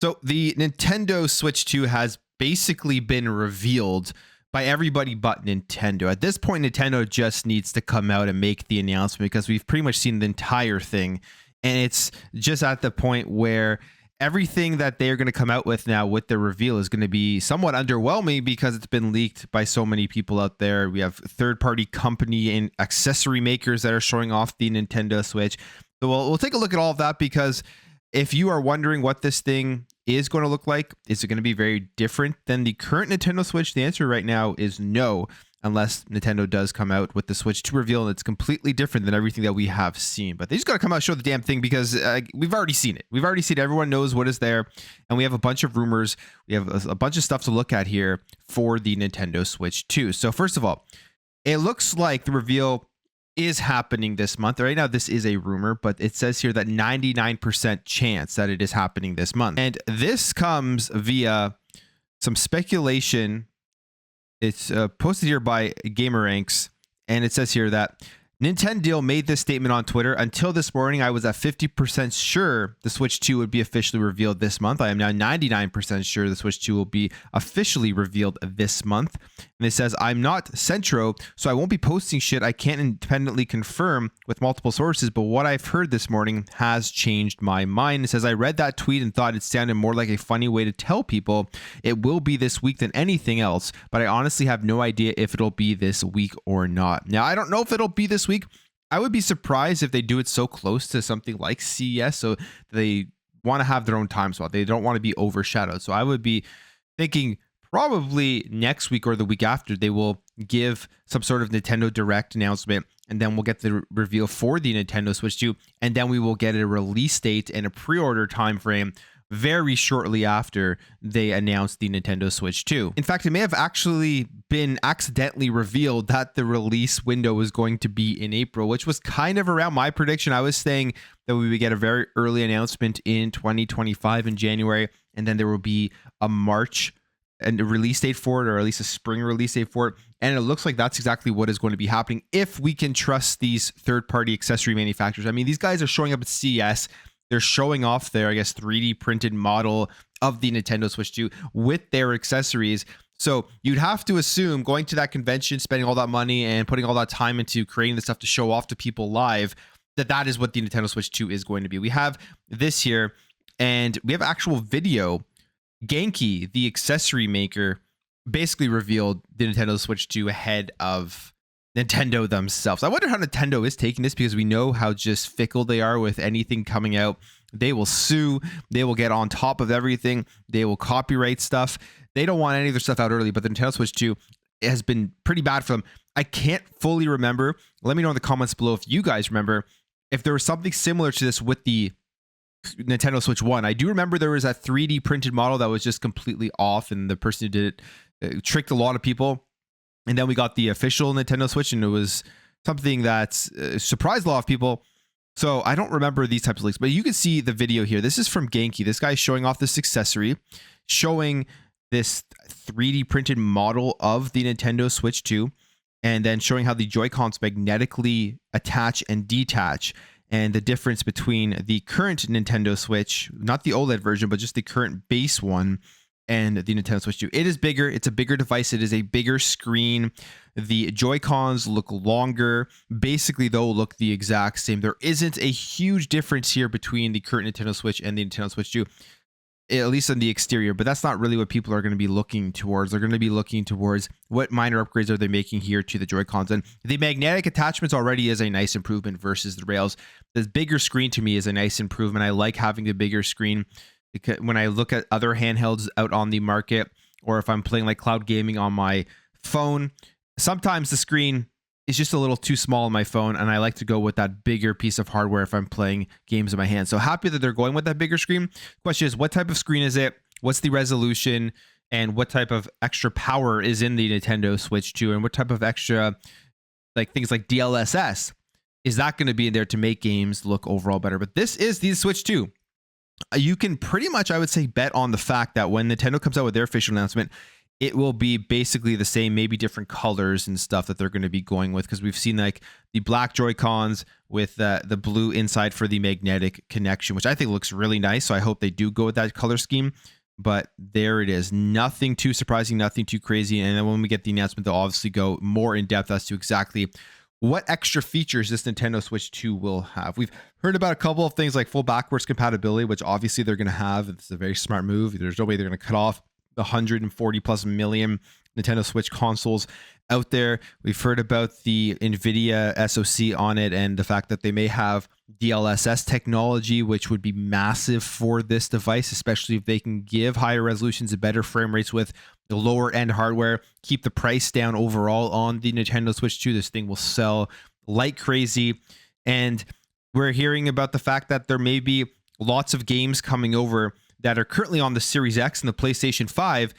So the Nintendo Switch 2 has basically been revealed by everybody but Nintendo. At this point, Nintendo just needs to come out and make the announcement because we've pretty much seen the entire thing. And it's just at the point where everything that they're going to come out with now with the reveal is going to be somewhat underwhelming because it's been leaked by so many people out there. We have third-party company and accessory makers that are showing off the Nintendo Switch. So we'll take a look at all of that because if you are wondering what this thing is going to look like, is it going to be very different than the current Nintendo Switch? The answer right now is no, unless Nintendo does come out with the Switch 2 reveal and it's completely different than everything that we have seen. But they just got to come out and show the damn thing because we've already seen it. We've already seen it. Everyone knows what is there. And we have a bunch of rumors. We have a bunch of stuff to look at here for the Nintendo Switch 2. So first of all, it looks like the reveal is happening this month. Right now, this is a rumor, but it says here that 99% chance that it is happening this month. And this comes via some speculation. It's posted here by GamerRanks, and it says here that Nintendo made this statement on Twitter. Until this morning, I was at 50% sure the Switch 2 would be officially revealed this month. I am now 99% sure the Switch 2 will be officially revealed this month. And it says, I'm not Centro, so I won't be posting shit I can't independently confirm with multiple sources, but what I've heard this morning has changed my mind. It says, I read that tweet and thought it sounded more like a funny way to tell people it will be this week than anything else, but I honestly have no idea if it'll be this week or not. Now, I don't know if it'll be this week. I would be surprised if they do it so close to something like CES, so they want to have their own time slot. They don't want to be overshadowed. So I would be thinking probably next week or the week after they will give some sort of Nintendo Direct announcement, and then we'll get the reveal for the Nintendo Switch 2, and then we will get a release date and a pre-order time frame very shortly after they announced the Nintendo Switch 2. In fact, it may have actually been accidentally revealed that the release window was going to be in April, which was kind of around my prediction. I was saying that we would get a very early announcement in 2025 in January, and then there will be a March and a release date for it, or at least a spring release date for it. And it looks like that's exactly what is going to be happening if we can trust these third-party accessory manufacturers. I mean, these guys are showing up at CES. They're showing off their, 3D printed model of the Nintendo Switch 2 with their accessories. So you'd have to assume going to that convention, spending all that money and putting all that time into creating the stuff to show off to people live, that is what the Nintendo Switch 2 is going to be. We have this here, and we have actual video. Genki, the accessory maker, basically revealed the Nintendo Switch 2 ahead of Nintendo themselves. I wonder how Nintendo is taking this, because we know how just fickle they are with anything coming out. They will sue. They will get on top of everything. They will copyright stuff. They don't want any of their stuff out early, but the Nintendo Switch 2 has been pretty bad for them. I can't fully remember. Let me know in the comments below if you guys remember if there was something similar to this with the Nintendo Switch 1. I do remember there was a 3D printed model that was just completely off, and the person who did it tricked a lot of people. And then we got the official Nintendo Switch, and it was something that surprised a lot of people. So I don't remember these types of leaks, but you can see the video here. This is from Genki. This guy's showing off this accessory, showing this 3D printed model of the Nintendo Switch 2, and then showing how the Joy-Cons magnetically attach and detach, and the difference between the current Nintendo Switch, not the OLED version, but just the current base one, and the Nintendo Switch 2. It is bigger. It's a bigger device. It is a bigger screen. The Joy-Cons look longer. Basically, they'll look the exact same. There isn't a huge difference here between the current Nintendo Switch and the Nintendo Switch 2, at least on the exterior, but that's not really what people are going to be looking towards. They're going to be looking towards what minor upgrades are they making here to the Joy-Cons. And the magnetic attachments already is a nice improvement versus the rails. The bigger screen to me is a nice improvement. I like having the bigger screen. When I look at other handhelds out on the market, or if I'm playing like cloud gaming on my phone, sometimes the screen is just a little too small on my phone, and I like to go with that bigger piece of hardware if I'm playing games in my hand. So happy that they're going with that bigger screen. Question is, what type of screen is it? What's the resolution? And what type of extra power is in the Nintendo Switch 2? And what type of extra, like things like DLSS, is that going to be in there to make games look overall better? But this is the Switch 2. You can pretty much, I would say, bet on the fact that when Nintendo comes out with their official announcement, it will be basically the same, maybe different colors and stuff that they're going to be going with, because we've seen like the black Joy-Cons with the blue inside for the magnetic connection, which I think looks really nice. So I hope they do go with that color scheme. But there it is. Nothing too surprising, nothing too crazy. And then when we get the announcement, they'll obviously go more in depth as to exactly what extra features this Nintendo Switch 2 will have. We've heard about a couple of things like full backwards compatibility, which obviously they're going to have. It's a very smart move. There's no way they're going to cut off the 140 plus million Nintendo Switch consoles out there. We've heard about the NVIDIA SoC on it and the fact that they may have DLSS technology, which would be massive for this device, especially if they can give higher resolutions and better frame rates with the lower end hardware, keep the price down overall on the Nintendo Switch 2. This thing will sell like crazy. And we're hearing about the fact that there may be lots of games coming over that are currently on the Series X and the PlayStation 5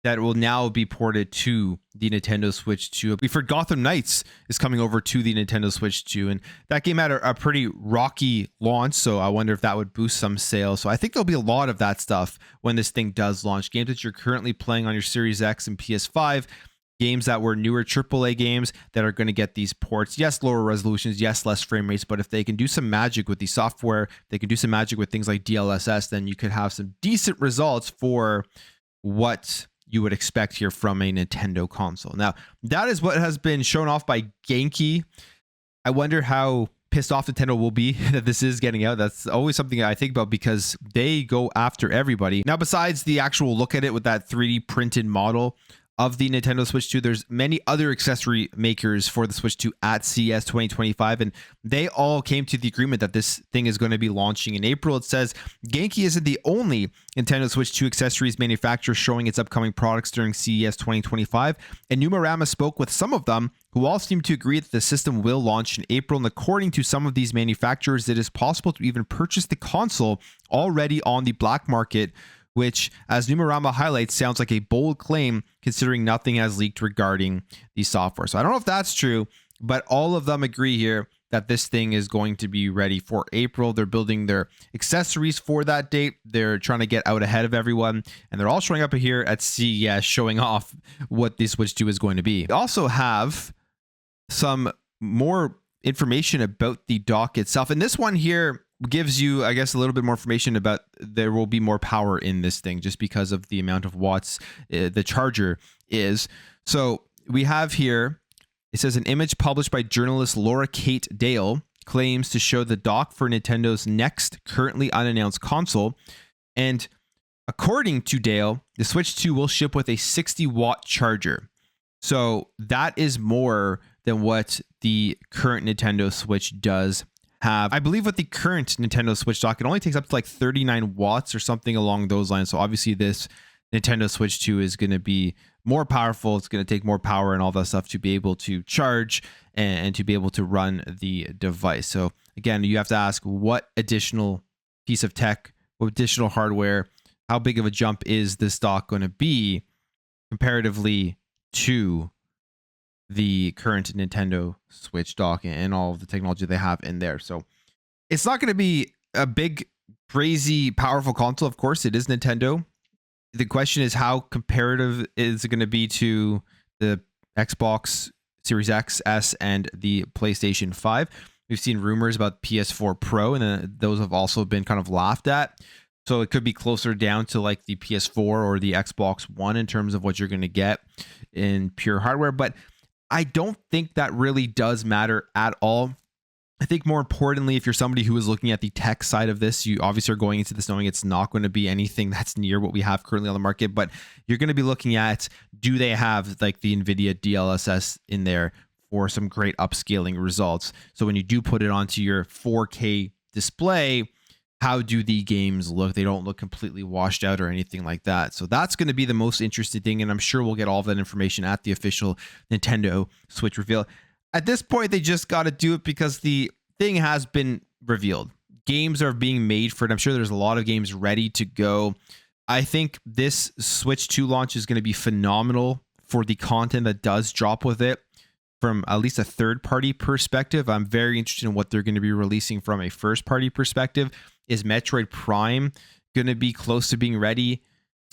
that will now be ported to the Nintendo Switch 2. We've heard Gotham Knights is coming over to the Nintendo Switch 2, and that game had a pretty rocky launch, so I wonder if that would boost some sales. So I think there'll be a lot of that stuff when this thing does launch. Games that you're currently playing on your Series X and PS5, games that were newer AAA games that are going to get these ports. Yes, lower resolutions, yes, less frame rates, but if they can do some magic with the software, they can do some magic with things like DLSS, then you could have some decent results for what you would expect here from a Nintendo console. Now, that is what has been shown off by Genki. I wonder how pissed off Nintendo will be that this is getting out. That's always something I think about because they go after everybody. Now, besides the actual look at it with that 3D printed model of the Nintendo Switch 2, there's many other accessory makers for the Switch 2 at CES 2025, and they all came to the agreement that this thing is going to be launching in April. It says Genki isn't the only Nintendo Switch 2 accessories manufacturer showing its upcoming products during CES 2025, and Numerama spoke with some of them who all seem to agree that the system will launch in April, and according to some of these manufacturers, it is possible to even purchase the console already on the black market, which, as Numerama highlights, sounds like a bold claim considering nothing has leaked regarding the software. So I don't know if that's true, but all of them agree here that this thing is going to be ready for April. They're building their accessories for that date. They're trying to get out ahead of everyone, and they're all showing up here at CES showing off what the Switch 2 is going to be. We also have some more information about the dock itself, and this one here gives you, I guess, a little bit more information about there will be more power in this thing just because of the amount of watts the charger is. So we have here, it says an image published by journalist Laura Kate Dale claims to show the dock for Nintendo's next currently unannounced console. And according to Dale, the Switch 2 will ship with a 60-watt charger. So that is more than what the current Nintendo Switch does have. I believe with the current Nintendo Switch dock, it only takes up to like 39 watts or something along those lines. So obviously this Nintendo Switch 2 is going to be more powerful. It's going to take more power and all that stuff to be able to charge and to be able to run the device. So again, you have to ask what additional piece of tech, what additional hardware, how big of a jump is this dock going to be comparatively to the current Nintendo Switch dock and all of the technology they have in there. So it's not going to be a big, crazy, powerful console. Of course, it is Nintendo. The question is how comparative is it going to be to the Xbox Series X, S, and the PlayStation 5. We've seen rumors about PS4 Pro, and those have also been kind of laughed at. So it could be closer down to like the PS4 or the Xbox One in terms of what you're going to get in pure hardware. But I don't think that really does matter at all. I think more importantly, if you're somebody who is looking at the tech side of this, you obviously are going into this knowing it's not going to be anything that's near what we have currently on the market, but you're going to be looking at, do they have like the NVIDIA DLSS in there for some great upscaling results? So when you do put it onto your 4K display, how do the games look? They don't look completely washed out or anything like that. So that's going to be the most interesting thing, and I'm sure we'll get all of that information at the official Nintendo Switch reveal. At this point, they just got to do it because the thing has been revealed. Games are being made for it. I'm sure there's a lot of games ready to go. I think this Switch 2 launch is going to be phenomenal for the content that does drop with it. From at least a third-party perspective, I'm very interested in what they're going to be releasing from a first-party perspective. Is Metroid Prime going to be close to being ready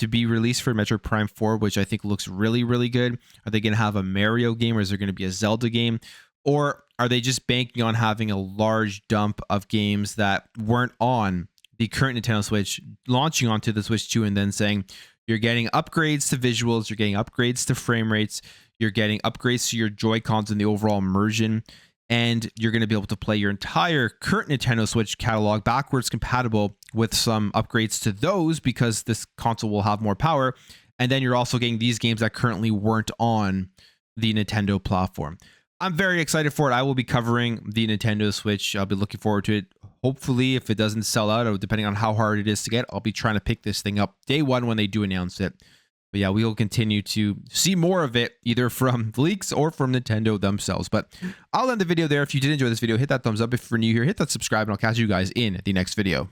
to be released for Metroid Prime 4, which I think looks really, really good. Are they going to have a Mario game, or is there going to be a Zelda game? Or are they just banking on having a large dump of games that weren't on the current Nintendo Switch, launching onto the Switch 2, and then saying you're getting upgrades to visuals, you're getting upgrades to frame rates, you're getting upgrades to your Joy-Cons and the overall immersion, and you're going to be able to play your entire current Nintendo Switch catalog backwards compatible with some upgrades to those, because this console will have more power. And then you're also getting these games that currently weren't on the Nintendo platform. I'm very excited for it. I will be covering the Nintendo Switch. I'll be looking forward to it. Hopefully, if it doesn't sell out, or depending on how hard it is to get, I'll be trying to pick this thing up day one when they do announce it. But yeah, we will continue to see more of it, either from leaks or from Nintendo themselves. But I'll end the video there. If you did enjoy this video, hit that thumbs up. If you're new here, hit that subscribe, and I'll catch you guys in the next video.